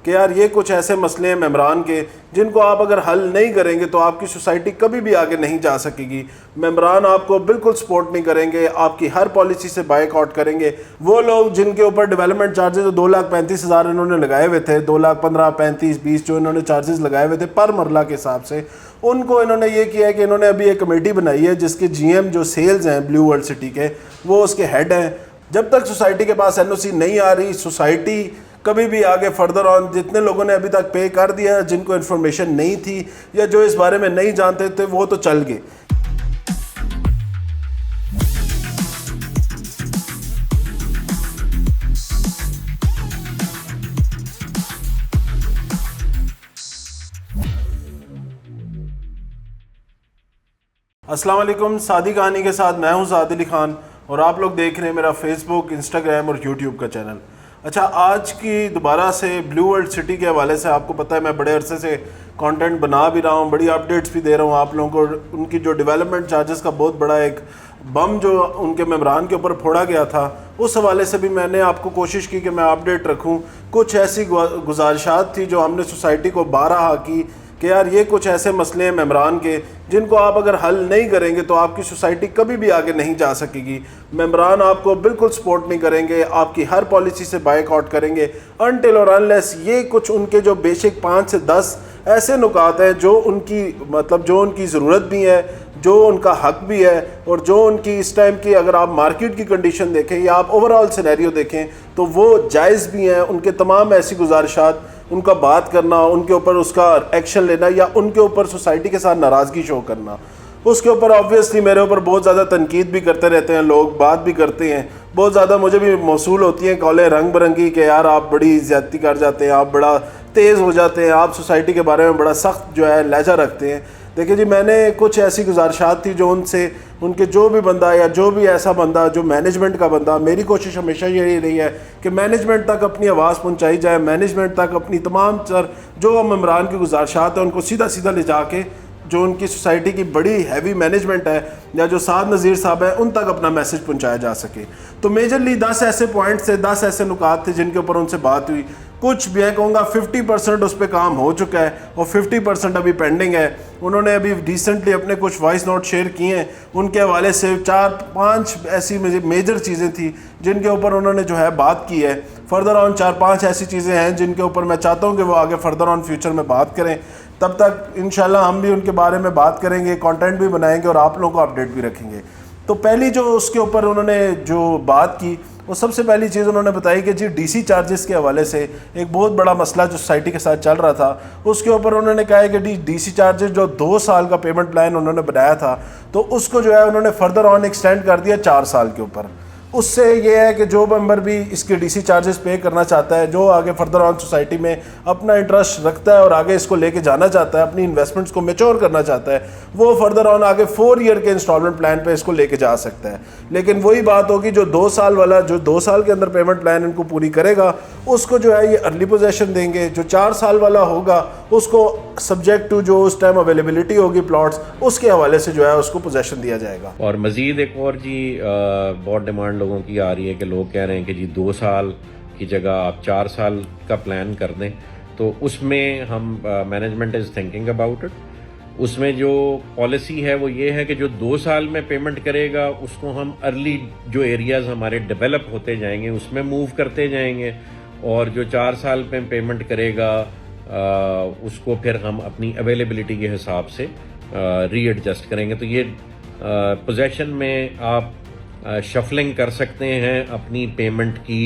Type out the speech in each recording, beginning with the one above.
कि यार ये कुछ ऐसे मसले हैं मेंबरान के जिनको आप अगर हल नहीं करेंगे तो आपकी सोसाइटी कभी भी आगे नहीं जा सकेगी। मेंबरान आपको बिल्कुल सपोर्ट नहीं करेंगे, आपकी हर पॉलिसी से बाइकआउट करेंगे। वो लोग जिनके ऊपर डेवलपमेंट चार्जेस 2,35,000 इन्होंने लगाए हुए थे, 2,15,000, 35, 20 जो इन्होंने चार्जेस लगाए हुए थे पर मरला के हिसाब से, उनको इन्होंने ये किया है कि इन्होंने अभी एक कमेटी बनाई है जिसके जीएम जो सेल्स हैं ब्लू वर्ल्ड सिटी के, वो उसके हेड हैं। जब तक सोसाइटी के पास एनओसी नहीं आ रही, सोसाइटी कभी भी आगे फर्दर ऑन, जितने लोगों ने अभी तक पे कर दिया, जिनको इन्फॉर्मेशन नहीं थी या जो इस बारे में नहीं जानते थे, वो तो चल गए। अस्सलाम वालेकुम, सादी कहानी के साथ मैं हूं साद अली खान और आप लोग देख रहे हैं मेरा फेसबुक, इंस्टाग्राम और यूट्यूब का चैनल। अच्छा, आज की दोबारा से ब्लू वर्ल्ड सिटी के हवाले से आपको पता है मैं बड़े अरसे से कंटेंट बना भी रहा हूं, बड़ी अपडेट्स भी दे रहा हूं आप लोगों को। उनकी जो डेवलपमेंट चार्जेस का बहुत बड़ा एक बम जो उनके मेंबरान के ऊपर फोड़ा गया था, उस हवाले से भी मैंने आपको कोशिश की कि मैं अपडेट रखूँ। कुछ ऐसी गुजारिशात थी जो हमने सोसाइटी को बारहा की कि यार ये कुछ ऐसे मसले हैं मेंबरान के जिनको आप अगर हल नहीं करेंगे तो आपकी सोसाइटी कभी भी आगे नहीं जा सकेगी। मेंबरान आपको बिल्कुल सपोर्ट नहीं करेंगे, आपकी हर पॉलिसी से बाइकआउट करेंगे अनटिल और अनलेस ये कुछ उनके जो बेसिक 5 से 10 ऐसे नुकात हैं जो उनकी जो उनकी ज़रूरत भी है, जो उनका हक भी है और जो उनकी इस टाइम की अगर आप मार्केट की कंडीशन देखें या आप ओवरऑल सिनेरियो देखें तो वो जायज़ भी हैं। उनके तमाम ऐसी गुजारिशात, उनका बात करना, उनके ऊपर उसका एक्शन लेना या उनके ऊपर सोसाइटी के साथ नाराज़गी शो करना, उसके ऊपर ऑब्वियसली मेरे ऊपर बहुत ज़्यादा तनकीद भी करते रहते हैं लोग, बात भी करते हैं। बहुत ज़्यादा मुझे भी मौसूल होती हैं कॉलें रंग बिरंगी कि यार आप बड़ी ज़्यादती कर जाते हैं, आप बड़ा तेज़ हो जाते हैं, आप सोसाइटी के बारे में बड़ा सख्त जो है लहजा रखते हैं। देखिए जी, मैंने कुछ ऐसी गुजारिशात थी जो उनके जो भी बंदा या जो भी ऐसा बंदा जो मैनेजमेंट का बंदा, मेरी कोशिश हमेशा यही रही है कि मैनेजमेंट तक अपनी आवाज़ पहुंचाई जाए, मैनेजमेंट तक अपनी तमाम जो मेंबरान की गुजारिशात है उनको सीधा सीधा ले जाके जो उनकी सोसाइटी की बड़ी हैवी मैनेजमेंट है या जो साद नज़ीर साहब है उन तक अपना मैसेज पहुंचाया जा सके। तो मेजरली 10 ऐसे पॉइंट्स थे, 10 ऐसे नुकात थे जिनके ऊपर उनसे बात हुई। कुछ मैं कहूँगा 50% उस पर काम हो चुका है और 50% अभी पेंडिंग है। उन्होंने अभी रिसेंटली अपने कुछ वॉइस नोट शेयर किए हैं, उनके हवाले से 4-5 ऐसी मेजर चीज़ें थी जिनके ऊपर उन्होंने जो है बात की है। फर्दर ऑन 4-5 ऐसी चीज़ें हैं जिनके ऊपर मैं चाहता हूँ कि वो आगे फर्दर ऑन फ्यूचर में बात करें। तब तक इंशाल्लाह हम भी उनके बारे में बात करेंगे, कंटेंट भी बनाएंगे और आप लोगों को अपडेट भी रखेंगे। तो पहली जो उसके ऊपर उन्होंने जो बात की, वो सबसे पहली चीज़ उन्होंने बताई कि जी डीसी चार्जेस के हवाले से एक बहुत बड़ा मसला जो सोसाइटी के साथ चल रहा था, उसके ऊपर उन्होंने कहा है कि डीसी चार्जेस जो 2 साल का पेमेंट प्लान उन्होंने बनाया था तो उसको जो है उन्होंने फर्दर ऑन एक्सटेंड कर दिया 4 साल के ऊपर। उससे ये है कि जो मेंबर भी इसके डीसी चार्जेस पे करना चाहता है, जो आगे फर्दर ऑन सोसाइटी में अपना इंटरेस्ट रखता है और आगे इसको लेके जाना चाहता है, अपनी इन्वेस्टमेंट्स को मैच्योर करना चाहता है, वो फर्दर ऑन आगे 4 ईयर के इंस्टॉलमेंट प्लान पे इसको लेके जा सकता है। लेकिन वही बात होगी जो 2 साल वाला, जो 2 साल के अंदर पेमेंट प्लान इनको पूरी करेगा उसको जो है ये अर्ली पोजेशन देंगे। जो 4 साल वाला होगा उसको सब्जेक्ट टू जो उस टाइम अवेलेबिलिटी होगी प्लॉट्स, उसके हवाले से जो है उसको पोजेशन दिया जाएगा। और मजीद एक और जी बहुत डिमांड लोगों की आ रही है कि लोग कह रहे हैं कि जी 2 साल की जगह आप 4 साल का प्लान कर दें। तो उसमें हम management is thinking about it. उसमें जो पॉलिसी है वो ये है कि जो 2 साल में पेमेंट करेगा उसको हम अर्ली जो एरियाज़ हमारे डेवलप होते जाएंगे उसमें मूव करते जाएंगे, और जो 4 साल में पेमेंट करेगा उसको फिर हम अपनी अवेलेबिलिटी के हिसाब से रीएडजस्ट करेंगे। तो ये पोजेशन में आप शफलिंग कर सकते हैं अपनी पेमेंट की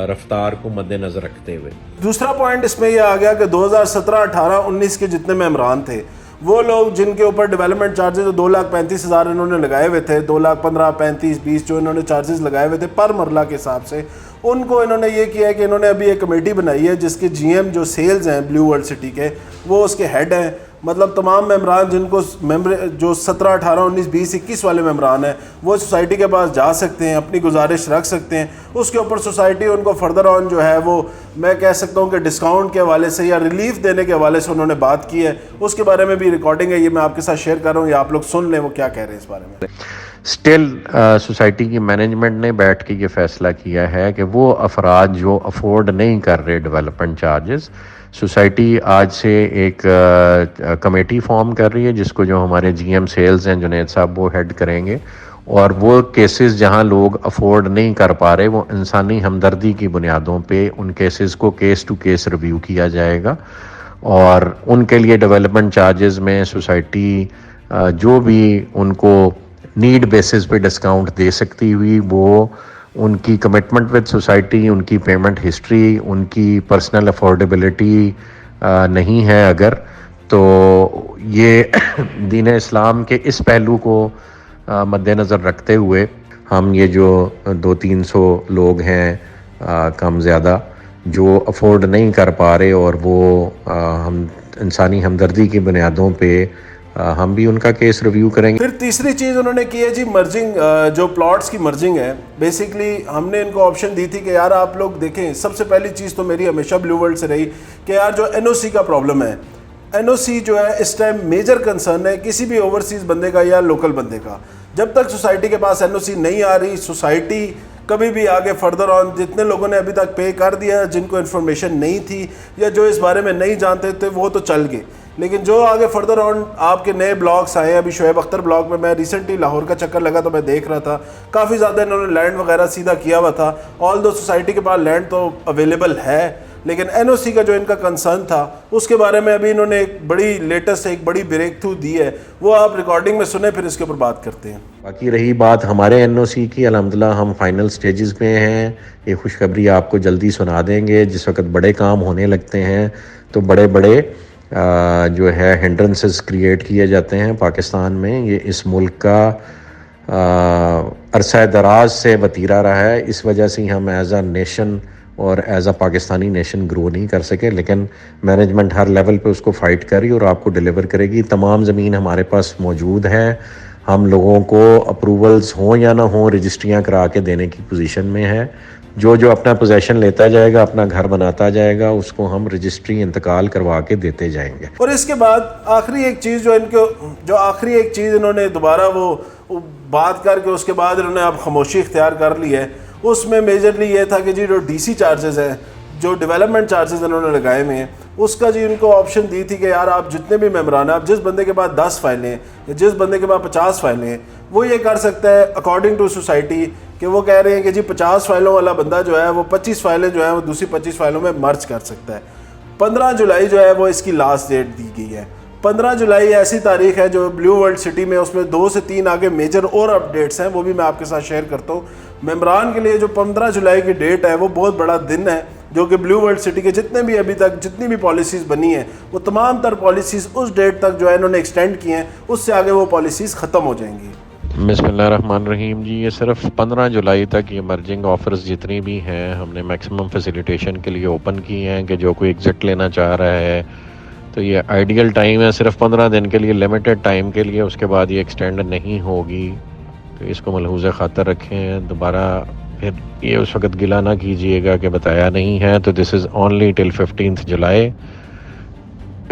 रफ्तार को मद्देनजर रखते हुए। दूसरा पॉइंट इसमें यह आ गया कि 2017, 18, 19 के जितने मेंबरान थे, वो लोग जिनके ऊपर डेवलपमेंट चार्जेस 2,35,000 इन्होंने लगाए हुए थे, 2,15,000, 35, 20 जो इन्होंने चार्जेस लगाए हुए थे पर मरला के हिसाब से, उनको इन्होंने ये किया है कि इन्होंने अभी एक कमेटी बनाई है जिसके जीएम जो सेल्स हैं ब्लू वर्ल्ड सिटी के, वो उसके हेड हैं। मतलब तमाम मेम्बरान जिनको मेम्बर जो 17, 18, 19, 20, 21 वाले मेम्बरान हैं वो सोसाइटी के पास जा सकते हैं, अपनी गुजारिश रख सकते हैं। उसके ऊपर सोसाइटी उनको फर्दर ऑन जो है वो मैं कह सकता हूँ कि डिस्काउंट के हवाले से या रिलीफ देने के हवाले से उन्होंने बात की है। उसके बारे में भी रिकॉर्डिंग है, ये मैं आपके साथ शेयर कर रहा हूँ, ये आप लोग सुन लें वो क्या कह रहे हैं इस बारे में। स्टिल सोसाइटी की मैनेजमेंट ने बैठ के ये फैसला किया है कि वो अफराद जो अफोर्ड नहीं कर रहे डेवलपमेंट चार्जेस, सोसाइटी आज से एक कमेटी फॉर्म कर रही है जिसको जो हमारे जीएम सेल्स हैं जुनैद साहब वो हेड करेंगे, और वो केसेस जहां लोग अफोर्ड नहीं कर पा रहे वो इंसानी हमदर्दी की बुनियादों पे उन केसेस को केस टू केस रिव्यू किया जाएगा, और उनके लिए डेवलपमेंट चार्जेस में सोसाइटी जो भी उनको नीड बेसिस पे डिस्काउंट दे सकती हुई वो उनकी कमिटमेंट विद सोसाइटी, उनकी पेमेंट हिस्ट्री, उनकी पर्सनल अफोर्डेबिलिटी नहीं है अगर, तो ये दीन इस्लाम के इस पहलू को मद्देनज़र रखते हुए हम ये जो 200-300 लोग हैं कम ज़्यादा जो अफोर्ड नहीं कर पा रहे और वो हम इंसानी हमदर्दी की बुनियादों पे हम भी उनका केस रिव्यू करेंगे। फिर तीसरी चीज़ उन्होंने की है जी मर्जिंग, जो प्लॉट्स की मर्जिंग है। बेसिकली हमने इनको ऑप्शन दी थी कि यार आप लोग देखें, सबसे पहली चीज़ तो मेरी हमेशा ब्लू वर्ल्ड से रही कि यार जो एनओसी का प्रॉब्लम है, एनओसी जो है इस टाइम मेजर कंसर्न है किसी भी ओवरसीज़ बंदे का या लोकल बंदे का। जब तक सोसाइटी के पास एनओसी नहीं आ रही, सोसाइटी कभी भी आगे फर्दर ऑन जितने लोगों ने अभी तक पे कर दिया जिनको इन्फॉर्मेशन नहीं थी या जो इस बारे में नहीं जानते थे वो तो चल गए, लेकिन जो आगे फर्दर ऑन आपके नए ब्लॉग्स आए हैं, अभी शोएब अख्तर ब्लॉग में मैं रिसेंटली लाहौर का चक्कर लगा तो मैं देख रहा था काफ़ी ज़्यादा इन्होंने लैंड वगैरह सीधा किया हुआ था। ऑल दो सोसाइटी के पास लैंड तो अवेलेबल है, लेकिन एनओसी का जो इनका कंसर्न था उसके बारे में अभी इन्होंने एक बड़ी लेटेस्ट एक बड़ी ब्रेक थ्रू दी है, वो आप रिकॉर्डिंग में सुने फिर इसके ऊपर बात करते हैं। बाकी रही बात हमारे एनओसी की, अल्हम्दुलिल्लाह हम फाइनल स्टेजेस में हैं, ये खुशखबरी आपको जल्दी सुना देंगे। जिस वक्त बड़े काम होने लगते हैं तो बड़े बड़े जो है हिंड्रेंसेस क्रिएट किए जाते हैं पाकिस्तान में। ये इस मुल्क का अरसा दराज से वतीरा रहा है, इस वजह से हम एज अ नेशन और as a Pakistani nation grow नहीं कर सके, लेकिन मैनेजमेंट हर लेवल पे उसको फाइट करी और आपको डिलीवर करेगी। तमाम ज़मीन हमारे पास मौजूद है, हम लोगों को अप्रूवल्स हों या ना हों रजिस्ट्रियाँ करा के देने की पोजीशन में है। जो जो अपना पोजेशन लेता जाएगा, अपना घर बनाता जाएगा, उसको हम रजिस्ट्री इंतकाल करवा के देते जाएंगे। और इसके बाद आखिरी एक चीज़ जो आखिरी एक चीज़ इन्होंने दोबारा वो बात करके उसके बाद इन्होंने अब खामोशी इख्तियार कर ली है, उसमें मेजरली ये था कि जी जो डीसी चार्जेस हैं, जो डेवलपमेंट चार्जेस इन्होंने लगाए हुए हैं, उसका जी इनको ऑप्शन दी थी कि यार आप जितने भी मेम्बरान हैं, आप जिस बंदे के पास 10 फाइलें या जिस बंदे के पास 50 फाइलें हैं, वो ये कर सकता है अकॉर्डिंग टू सोसाइटी कि वो कह रहे हैं कि जी 50 फाइलों वाला बंदा जो है वो 25 फाइलें जो है वो दूसरी 25 फाइलों में मर्ज कर सकता है। 15 जुलाई जो है वो इसकी लास्ट डेट दी गई है। 15 जुलाई ऐसी तारीख है जो ब्लू वर्ल्ड सिटी में, उसमें 2 से 3 आगे मेजर और अपडेट्स हैं, वो भी मैं आपके साथ शेयर करता हूँ। मेम्बरान के लिए जो 15 जुलाई की डेट है वो बहुत बड़ा दिन है, जो कि ब्लू वर्ल्ड सिटी के जितने भी अभी तक जितनी भी पॉलिसीज़ बनी हैं वो तमाम तर पॉलिसीज़ उस डेट तक जो है इन्होंने एक्सटेंड की हैं, उससे आगे वो पॉलिसीज़ ख़त्म हो जाएंगी। बिस्मिल्लाहिर्रहमानिर्रहीम जी, ये सिर्फ 15 जुलाई तक ये मर्जिंग ऑफ़र्स जितनी भी हैं हमने मैक्सिमम फैसिलिटेशन के लिए ओपन की हैं कि जो कोई एग्ज़िट लेना चाह रहा है तो ये आइडियल टाइम है, सिर्फ 15 दिन के लिए, लिमिटेड टाइम के लिए, उसके बाद ये एक्सटेंड नहीं होगी। तो इसको मलहूज़ ख़ातर रखें, दोबारा फिर ये उस वक़्त गिला ना कीजिएगा कि बताया नहीं है। तो दिस इज़ ओनली टिल 15 जुलाई,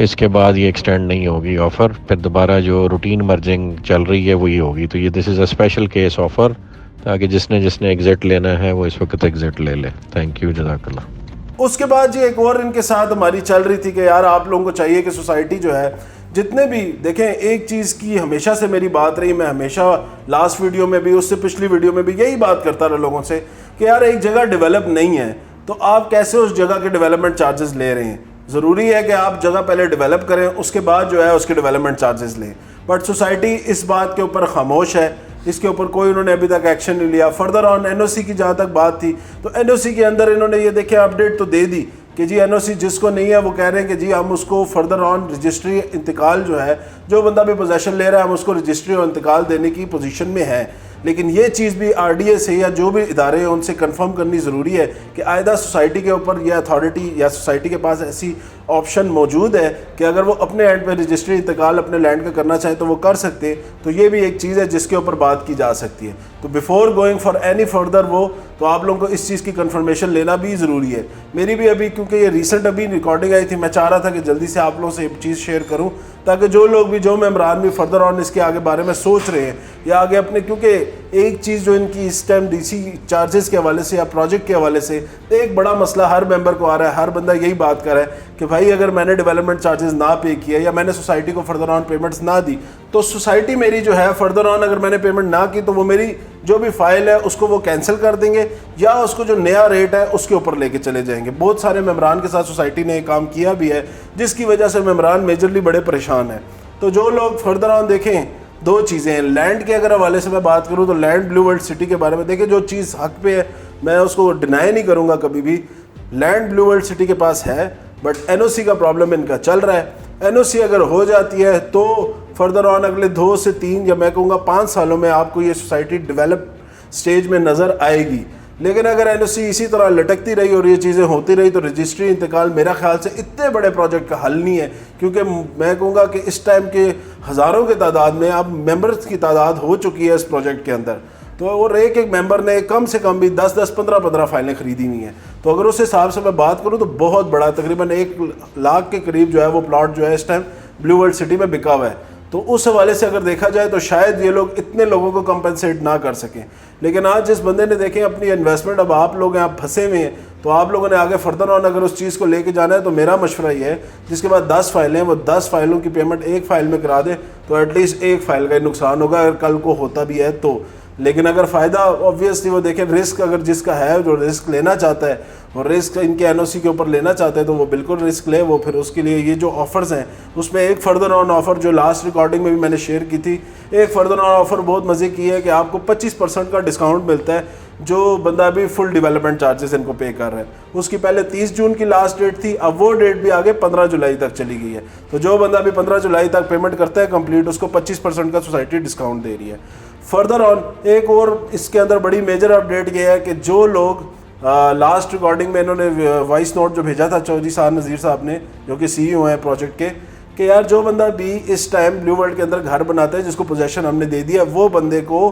इसके बाद ये एक्सटेंड नहीं होगी ऑफ़र, फिर दोबारा जो रूटीन मर्जिंग चल रही है वही होगी। तो ये this is a special case offer, ताकि जिसने एग्ज़िट लेना है वो इस वक्त एग्ज़िट ले ले। थैंक यू, जज़ाकल्लाह। उसके बाद जी एक और इनके साथ हमारी चल रही थी कि यार आप लोगों को चाहिए कि सोसाइटी जो है जितने भी देखें, एक चीज़ की हमेशा से मेरी बात रही, मैं हमेशा लास्ट वीडियो में भी उससे पिछली वीडियो में भी यही बात करता रहा लोगों से कि यार एक जगह डेवलप नहीं है तो आप कैसे उस जगह के डेवलपमेंट चार्जेस ले रहे हैं। ज़रूरी है कि आप जगह पहले डेवलप करें, उसके बाद जो है उसके डेवलपमेंट चार्जेस लें, बट सोसाइटी इस बात के ऊपर खामोश है, इसके ऊपर कोई उन्होंने अभी तक एक्शन नहीं लिया। फर्दर ऑन एनओसी की जहाँ तक बात थी तो एनओसी के अंदर इन्होंने ये देखे अपडेट तो दे दी कि जी एनओसी जिसको नहीं है वो कह रहे हैं कि जी हम उसको फर्दर ऑन रजिस्ट्री इंतकाल जो है, जो बंदा भी पोजेशन ले रहा है हम उसको रजिस्ट्री और इंतकाल देने की पोजीशन में है। लेकिन ये चीज़ भी आरडीए से या जो भी इदारे हैं उनसे कंफर्म करनी ज़रूरी है कि आयदा सोसाइटी के ऊपर या अथॉरिटी या सोसाइटी के पास ऐसी ऑप्शन मौजूद है कि अगर वो अपने एंड पे रजिस्ट्री इंतकाल अपने लैंड का करना चाहें तो वो कर सकते हैं। तो ये भी एक चीज़ है जिसके ऊपर बात की जा सकती है। तो before going for any further वो तो आप लोगों को इस चीज़ की कंफर्मेशन लेना भी ज़रूरी है। मेरी भी अभी क्योंकि ये रिसेंट अभी रिकॉर्डिंग आई थी, मैं चाह रहा था कि जल्दी से आप लोगों से एक चीज़ शेयर करूं ताकि जो लोग भी जो मेम्बरान भी फर्दर ऑन इसके आगे बारे में सोच रहे हैं या आगे अपने, क्योंकि एक चीज़ जो इनकी इस टाइम डीसी चार्जेस के हवाले से या प्रोजेक्ट के हवाले से एक बड़ा मसला हर मेंबर को आ रहा है, हर बंदा यही बात कर रहा है कि भाई अगर मैंने डेवलपमेंट चार्जेस ना पे किया या मैंने सोसाइटी को फर्दर ऑन पेमेंट्स ना दी तो सोसाइटी मेरी जो है फर्दर ऑन अगर मैंने पेमेंट ना की तो वो मेरी जो भी फाइल है उसको वो कैंसिल कर देंगे या उसको जो नया रेट है उसके ऊपर लेके चले जाएंगे। बहुत सारे मेम्बरान के साथ सोसाइटी ने काम किया भी है जिसकी वजह से मेम्बरान मेजरली बड़े परेशान हैं। तो जो लोग फर्दर ऑन देखें, दो चीज़ें हैं। लैंड के अगर हवाले से मैं बात करूं तो लैंड ब्लू वर्ल्ड सिटी के बारे में देखें, जो चीज़ हक पे है मैं उसको डिनाई नहीं करूंगा कभी भी। लैंड ब्लू वर्ल्ड सिटी के पास है बट एनओसी का प्रॉब्लम इनका चल रहा है। एनओसी अगर हो जाती है तो फर्दर ऑन अगले 2 से 3 या मैं कहूँगा 5 सालों में आपको ये सोसाइटी डेवलप स्टेज में नज़र आएगी। लेकिन अगर एनओसी इसी तरह लटकती रही और ये चीज़ें होती रही तो रजिस्ट्री इंतकाल मेरा ख्याल से इतने बड़े प्रोजेक्ट का हल नहीं है, क्योंकि मैं कहूँगा कि इस टाइम के हज़ारों के तादाद में अब मेंबर्स की तादाद हो चुकी है इस प्रोजेक्ट के अंदर। तो और एक मेंबर ने कम से कम भी 10-10, 15-15 फाइलें खरीदी हुई हैं। तो अगर उस हिसाब से मैं बात करूँ तो बहुत बड़ा तकरीबन 1 लाख के करीब जो है वो प्लॉट जो है इस टाइम ब्लू वर्ल्ड सिटी में बिका हुआ है। तो उस हवाले से अगर देखा जाए तो शायद ये लोग इतने लोगों को कंपनसेट ना कर सकें। लेकिन आज जिस बंदे ने देखें अपनी इन्वेस्टमेंट, अब आप लोग यहाँ फंसे हुए हैं तो आप लोगों ने आगे फर्दर ऑन अगर उस चीज़ को लेके जाना है तो मेरा मशवरा ये है जिसके बाद 10 फाइलें वो 10 फाइलों की पेमेंट एक फ़ाइल में करा दे तो एटलीस्ट एक फ़ाइल का नुकसान होगा अगर कल को होता भी है तो। लेकिन अगर फ़ायदा ऑब्वियसली वो देखें, रिस्क अगर जिसका है जो रिस्क लेना चाहता है और रिस्क इनके एनओसी के ऊपर लेना चाहता है तो वो बिल्कुल रिस्क ले। वो फिर उसके लिए ये जो ऑफ़र्स हैं उसमें एक फर्दर ऑन ऑफ़र जो लास्ट रिकॉर्डिंग में भी मैंने शेयर की थी, एक फर्दर ऑन ऑफ़र बहुत मज़े की है कि आपको 25% का डिस्काउंट मिलता है जो बंदा भी फुल डेवलपमेंट चार्जेस इनको पे कर रहा है। उसकी पहले 30 जून की लास्ट डेट थी, अब वो डेट भी आगे 15 जुलाई तक चली गई है। तो जो बंदा भी 15 जुलाई तक पेमेंट करता है कंप्लीट उसको 25% का सोसाइटी डिस्काउंट दे रही है। फर्दर ऑन एक और इसके अंदर बड़ी मेजर अपडेट ये है कि जो लोग लास्ट रिकॉर्डिंग में इन्होंने वॉइस नोट जो भेजा था चौधरी साहब नज़ीर साहब ने जो कि सीईओ हैं प्रोजेक्ट के, कि यार जो बंदा भी इस टाइम ब्लू वर्ल्ड के अंदर घर बनाता है जिसको पोजेशन हमने दे दिया वो बंदे को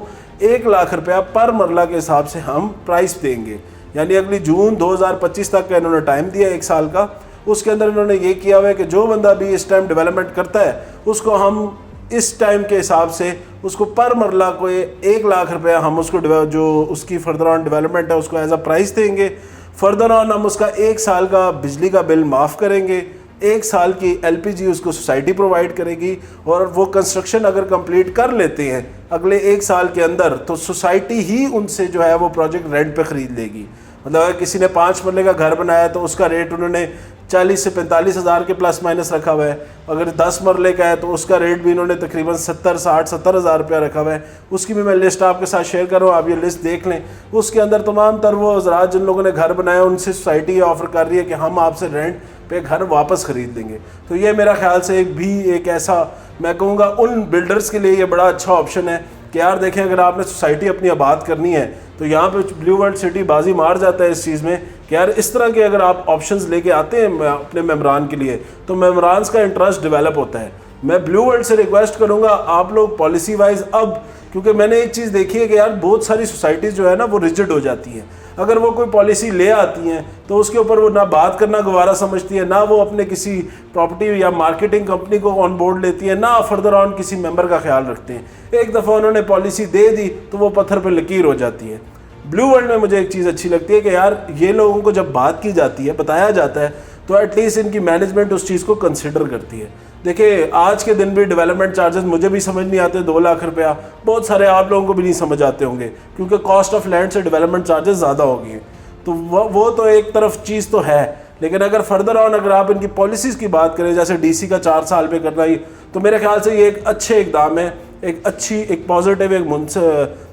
1 लाख रुपया पर मरला के हिसाब से हम प्राइस देंगे। यानी अगली जून 2025 तक का इन्होंने टाइम दिया 1 साल का। उसके अंदर इन्होंने ये किया हुआ है कि जो बंदा भी इस टाइम डेवलपमेंट करता है उसको हम इस टाइम के हिसाब से उसको पर मरला को 1 लाख रुपया हम उसको जो उसकी फर्दर ऑन डेवलपमेंट है उसको एज अ प्राइस देंगे। फर्दर ऑन हम उसका 1 साल का बिजली का बिल माफ़ करेंगे, 1 साल की एलपीजी उसको सोसाइटी प्रोवाइड करेगी और वो कंस्ट्रक्शन अगर कंप्लीट कर लेते हैं अगले 1 साल के अंदर तो सोसाइटी ही उनसे जो है वो प्रोजेक्ट रेंट पे ख़रीद लेगी। मतलब अगर किसी ने 5 मरले का घर बनाया तो उसका रेट उन्होंने 40 से 45 हज़ार के प्लस माइनस रखा हुआ है। अगर 10 मरले का है तो उसका रेट भी इन्होंने तकरीबन 70 हज़ार रुपया रखा हुआ है। उसकी भी मैं लिस्ट आपके साथ शेयर कर रहा हूँ, आप ये लिस्ट देख लें। उसके अंदर तमाम तर वो हज़रात जिन लोगों ने घर बनाया उनसे सोसाइटी ये ऑफ़र कर रही है कि हम आपसे रेंट पे घर वापस ख़रीद देंगे। तो ये मेरा ख्याल से एक ऐसा मैं कहूँगा उन बिल्डर्स के लिए ये बड़ा अच्छा ऑप्शन है कि यार देखें अगर आपने सोसाइटी अपनी आबाद करनी है तो यहाँ पे ब्लू वर्ल्ड सिटी बाजी मार जाता है इस चीज़ में कि यार इस तरह के अगर आप ऑप्शंस लेके आते हैं अपने मेम्बरान के लिए तो मेम्बरान्स का इंटरेस्ट डेवलप होता है। मैं ब्लू वर्ल्ड से रिक्वेस्ट करूँगा आप लोग पॉलिसी वाइज अब, क्योंकि मैंने एक चीज़ देखी है कि यार बहुत सारी सोसाइटीज़ जो है ना वो रिजिड हो जाती हैं। अगर वो कोई पॉलिसी ले आती हैं तो उसके ऊपर वो ना बात करना गवारा समझती है, ना वो अपने किसी प्रॉपर्टी या मार्केटिंग कंपनी को ऑन बोर्ड लेती है, ना फर्दर ऑन किसी मेंबर का ख्याल रखते हैं। एक दफ़ा उन्होंने पॉलिसी दे दी तो वो पत्थर पर लकीर हो जाती है। ब्लू वर्ल्ड में मुझे एक चीज़ अच्छी लगती है कि यार ये लोगों को जब बात की जाती है, बताया जाता है तो एटलीस्ट इनकी मैनेजमेंट उस चीज़ को कंसिडर करती है। देखिए आज के दिन भी डेवलपमेंट चार्जेस मुझे भी समझ नहीं आते, 2 लाख रुपया बहुत सारे आप लोगों को भी नहीं समझ आते होंगे क्योंकि कॉस्ट ऑफ लैंड से डेवलपमेंट चार्जेस ज़्यादा हो गए हैं। तो वो तो एक तरफ चीज़ तो है, लेकिन अगर फर्दर ऑन अगर आप इनकी पॉलिसीज़ की बात करें जैसे डीसी का 4 साल पे करना ही, तो मेरे ख्याल से ये एक अच्छे इकदाम है, एक अच्छी एक पॉजिटिव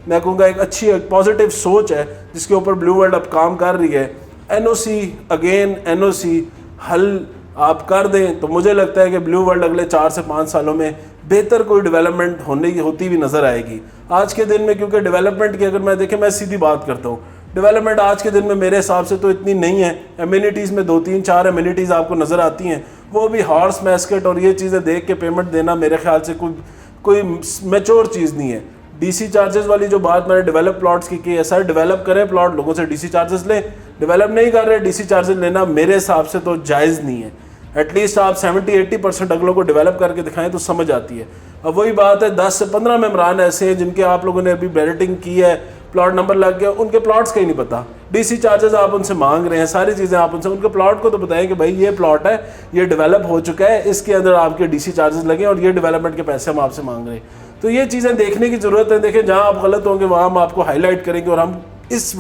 मैं कहूँगा एक पॉजिटिव सोच है जिसके ऊपर ब्लू वर्ल्ड अब काम कर रही है। एनओसी हल आप कर दें तो मुझे लगता है कि ब्लू वर्ल्ड अगले 4 से 5 सालों में बेहतर कोई डेवलपमेंट होती भी नज़र आएगी। आज के दिन में, क्योंकि डेवलपमेंट की अगर मैं देखें, मैं सीधी बात करता हूँ, डेवलपमेंट आज के दिन में मेरे हिसाब से तो इतनी नहीं है। एम्यूनिटीज़ में 2-3-4 एम्यूनिटीज़ आपको नज़र आती हैं, वो भी हॉर्स मैस्केट और ये चीज़ें देख के पेमेंट देना मेरे ख्याल से कोई मैच्योर चीज़ नहीं है। डीसी चार्जेस वाली जो बात मैंने डेवलप प्लॉट्स की है, सर डेवलप करें प्लॉट, लोगों से डीसी चार्जेस लें, डेवलप नहीं कर रहे, डीसी चार्जेस लेना मेरे हिसाब से तो जायज़ नहीं है। एटलीस्ट आप 70-80% अगलों को डेवलप करके दिखाएं तो समझ आती है। अब वही बात है, 10 से 15 मेम्बरान ऐसे हैं जिनके आप लोगों ने अभी बैलेटिंग की है, प्लॉट नंबर लग गया, उनके प्लॉट्स का ही नहीं पता, डीसी चार्जेस आप उनसे मांग रहे हैं, सारी चीज़ें आप उनसे, उनके प्लॉट को तो बताएं कि भाई ये प्लॉट है, ये डेवलप हो चुका है, इसके अंदर आपके डीसी चार्जेस लगे और ये डेवलपमेंट के पैसे हम आपसे मांग रहे हैं। तो ये चीज़ें देखने की ज़रूरत है। देखें, जहाँ आप गलत होंगे वहाँ हम आपको हाईलाइट करेंगे और हम इस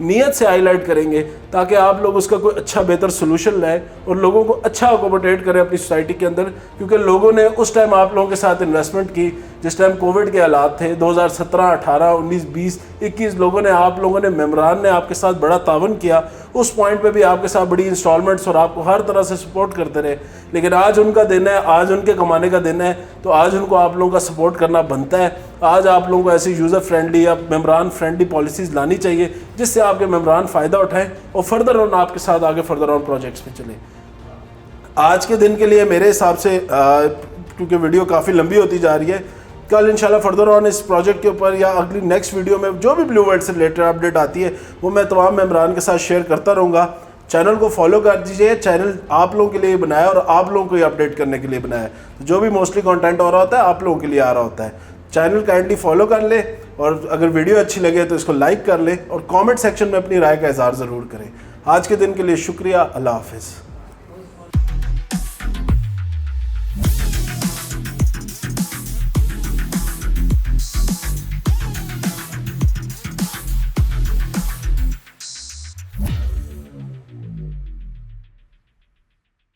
नीयत से हाईलाइट करेंगे ताकि आप लोग उसका कोई अच्छा बेहतर सोल्यूशन लाए और लोगों को अच्छा अकोमोडेट करें अपनी सोसाइटी के अंदर। क्योंकि लोगों ने उस टाइम आप लोगों के साथ इन्वेस्टमेंट की जिस टाइम कोविड के हालात थे, 2017, 18, 19, 20, 21 लोगों ने, आप लोगों ने, मेम्बरान ने आपके साथ बड़ा तावन किया। उस पॉइंट पे भी आपके साथ बड़ी इंस्टॉलमेंट्स और आपको हर तरह से सपोर्ट करते रहे। लेकिन आज उनका दिन है, आज उनके कमाने का दिन है, तो आज उनको आप लोगों का सपोर्ट करना बनता है। आज आप लोगों को ऐसी यूज़र फ्रेंडली या मेम्बरान फ्रेंडली पॉलिसीज़ लानी चाहिए जिससे आपके मेम्बरान फ़ायदा उठाएं और फर्दर ऑन आपके साथ आगे फर्दर ऑन प्रोजेक्ट्स में चले। आज के दिन के लिए मेरे हिसाब से, क्योंकि वीडियो काफ़ी लंबी होती जा रही है, कल इंशाल्लाह फर्दर ऑन इस प्रोजेक्ट के ऊपर या अगली नेक्स्ट वीडियो में जो भी ब्लू वर्ल्ड से रिलेटेड अपडेट आती है वो मैं तमाम मेम्बरान के साथ शेयर करता रहूँगा। चैनल को फॉलो कर दीजिए, चैनल आप लोगों के लिए बनाया और आप लोगों को ये अपडेट करने के लिए बनाया है। जो भी मोस्टली कंटेंट हो रहा होता है आप लोगों के लिए आ रहा होता है। चैनल काइंडली फॉलो कर ले और अगर वीडियो अच्छी लगे तो इसको लाइक कर ले और कमेंट सेक्शन में अपनी राय का इज़हार ज़रूर करें। आज के दिन के लिए शुक्रिया। अल्लाह हाफिज़।